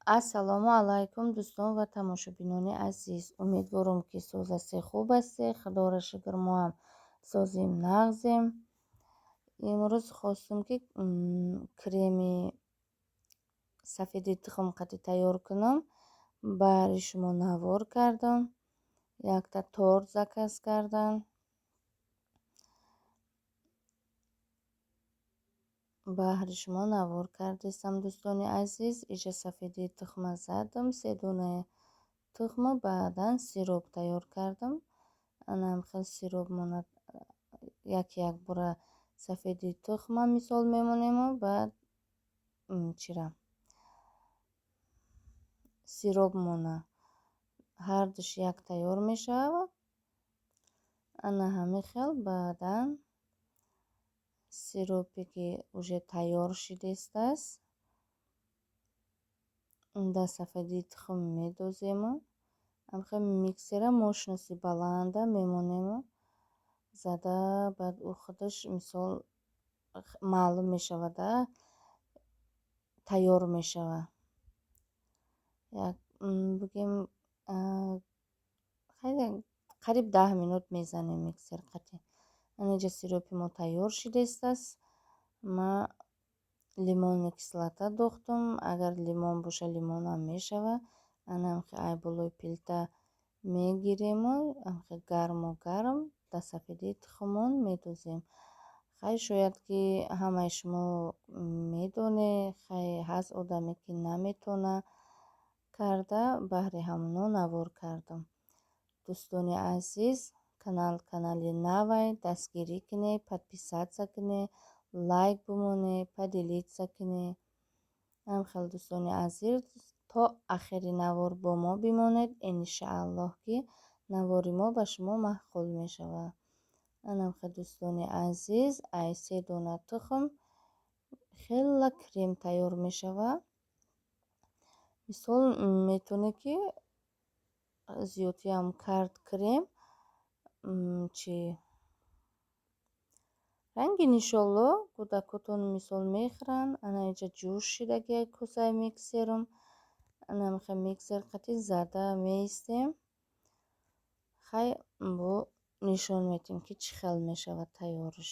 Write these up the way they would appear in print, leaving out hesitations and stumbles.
ассалому алайкум дӯстон ва тамошобинони азиз. Умедворам ки созасе хуб ҳастед. Худоро шукр, мо ҳам созим нағзем. имрӯз хостам ки креми сафеди тухм қати тайёр кунам. баҳри шумо навор кардам, якта торт заказ кардам. баҳри шумо навор кардестам дӯстони азиз. иҷа сафеди тухма задам, 3 дона тухма, баъдан сироп тайёр кардам. анам хел сироп монад, як бора сафеди тухма мисол мемонем, баъд чира сироп мона, ҳар душ як тайёр мешавад. ана ҳами хел баъдан сиропе ки уже тайёр шидестааст, дар сафеди тухм медозем. амхе миксера мошинаси баланда мемонем зада, баъд ӯ худаш мисол маълум мешавад, тайёр мешавад. як бигем қариб 10 минут мезанем миксер қати. анеҷа сиропи мо тайёр шидестааст. ма лимонни кислота дохтам, агар лимон боша лимонам мешавад. ана амхе ай болои пилта мегирем, амхе гарму гарм дар сафеди тухмон медозем. хай шояд ки ҳамаи шумо медонед, хай ҳаст одаме ки наметона карда, баҳри ҳамуно навор кардам. дӯстони азиз, канали навай дастгирӣ кунед, подписатсия кунед, лайк бимонед, поделитсия кунед. амхел дӯстони азиз, то ахири навор бо мо бимонед. иншааллоҳ ки навори мо ба шумо маъқул мешавад. анамхел дӯстони азиз, ай 3 дона тухм хела крем тайёр мешавад. мисол метавонед ки зиёдиам кард крем чи ранги нишолло кӯдакотон мисол мехӯранд. ана иҷа ҷӯш шидаги кӯсаи миксерам. ана мехоем миксер қати зада меистем. хай бо нишон медиҳем ки чӣ хел мешавад тайёриш.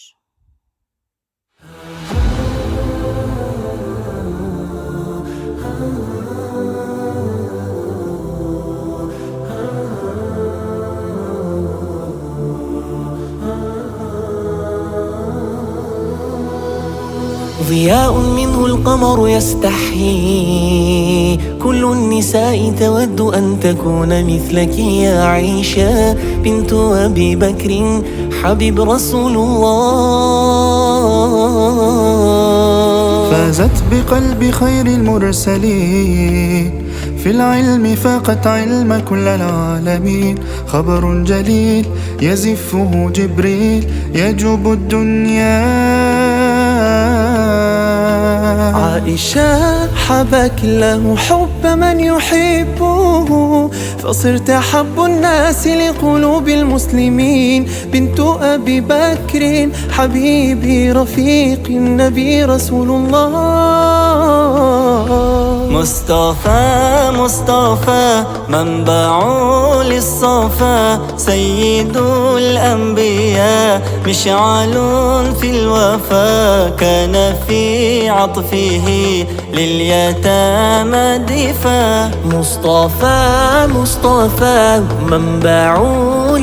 ضياء منه القمر يستحيي، كل النساء تود أن تكون مثلك يا عائشة بنت أبي بكر حبيب رسول الله. فازت بقلب خير المرسلين، في العلم فاقت علم كل العالمين. خبر جليل يزفه جبريل يجوب الدنيا. عائشة حبك له حب من يحبه، فصرت أحب الناس لقلوب المسلمين. بنت أبي بكر حبيبي رفيق النبي رسول الله. مصطفى مصطفى منبع للصفا، سيد الأنبياء مشعل في الوفا. كان في عطفه لليتامى دفا. مصطفى مصطفى منبع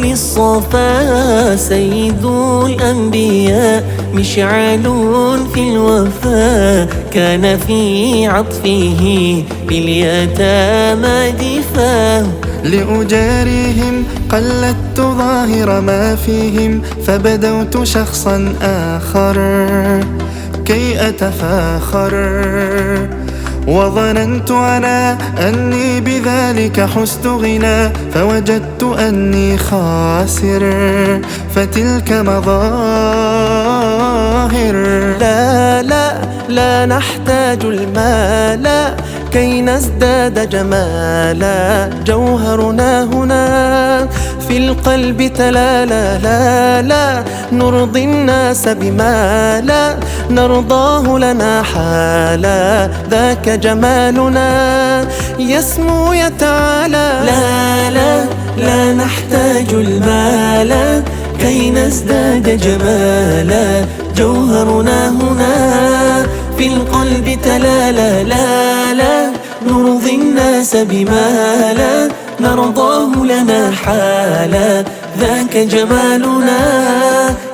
للصفا، سيد الأنبياء مشعل في الوفا. كان في عطفه باليتامى دفا. لأجاريهم قلدت ظاهر ما فيهم، فبدوت شخصا آخر كي أتفاخر. وظننت أنا أني بذلك حزت غنى، فوجدت أني خاسر، فتلك مظاهر. لا لا لا نحتاج المال كي نزداد جمالا، جوهرنا هنا في القلب تلالا. لا لا نرضي الناس بما لا نرضاه لنا حالا، ذاك جمالنا يسمو يتعالى. لا لا لا نحتاج المال كي نزداد جمالا، جوهرنا هنا في القلب تلالا. لا لا نرضي الناس بما لا نرضاه لنا حالا، ذاك جمالنا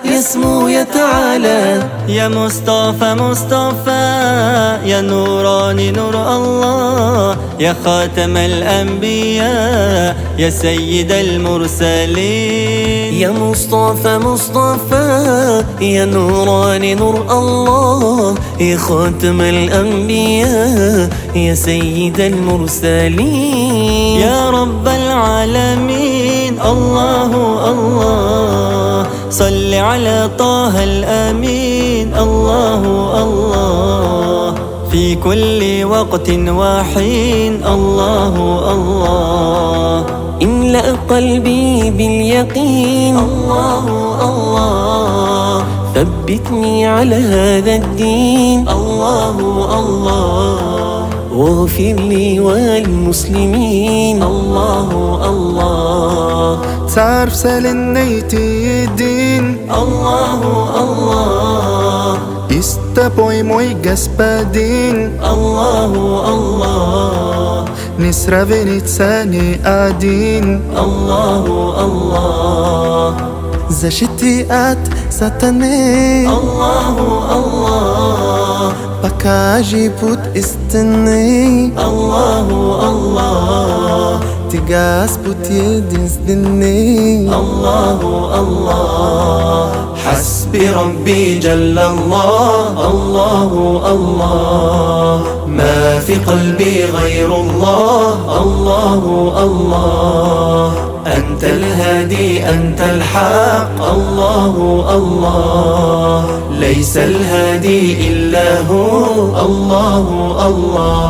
يسمو يتعالى. يا مصطفى مصطفى يا نوراني نور الله، يا خاتم الأنبياء يا سيد المرسلين. يا مصطفى مصطفى يا نوراني نور الله، يا خاتم الأنبياء يا سيد المرسلين. يا رب العالمين الله الله، صل على طه الأمين الله الله، في كل وقت وحين الله الله. املأ قلبي باليقين الله الله، ثبتني على هذا الدين الله الله، واغفر لي والمسلمين الله الله. تعرف سالنيتي الدين الله الله، Istapoj moj gospodin الله الله، نسرة لساني قاعدين الله الله. Zašitiat satane الله الله، Pakaji put istene الله الله، Tigas put yedins dine الله الله. حسبي ربي جل الله الله الله، ما في قلبي غير الله الله الله. أنت الهادي أنت الحق الله الله، ليس الهادي إلا هو الله الله.